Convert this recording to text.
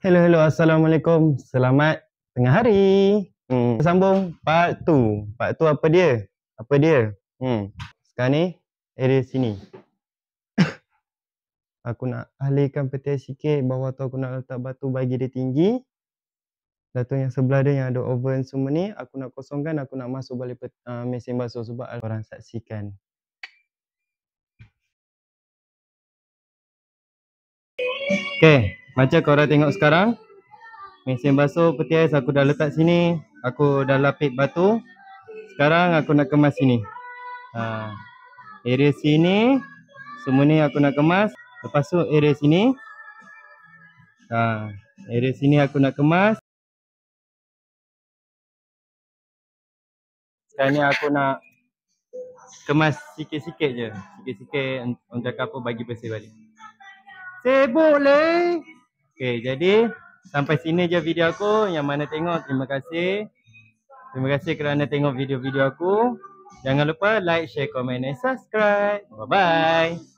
Hello, Assalamualaikum. Selamat tengah hari. Sambung part 2. Part 2 apa dia? Sekarang ni, area sini. Aku nak alihkan petai sikit. Bawah tu aku nak letak batu bagi dia tinggi. Batu yang sebelah dia yang ada oven semua ni, aku nak kosongkan. Aku nak masuk balik mesin basuh sebab korang saksikan. Okay, macam korang tengok sekarang, mesin basuh peti ais aku dah letak sini. Aku dah lapik batu. Sekarang aku nak kemas sini. Area sini semua ni aku nak kemas. Lepas tu area sini, area sini aku nak kemas. Sekarang ni aku nak kemas sikit-sikit je. Sikit-sikit untuk apa bagi bersih balik. Sibuk leh. Okay, jadi sampai sini je video aku. Yang mana tengok, terima kasih. Terima kasih kerana tengok video-video aku. Jangan lupa like, share, komen dan subscribe. Bye-bye.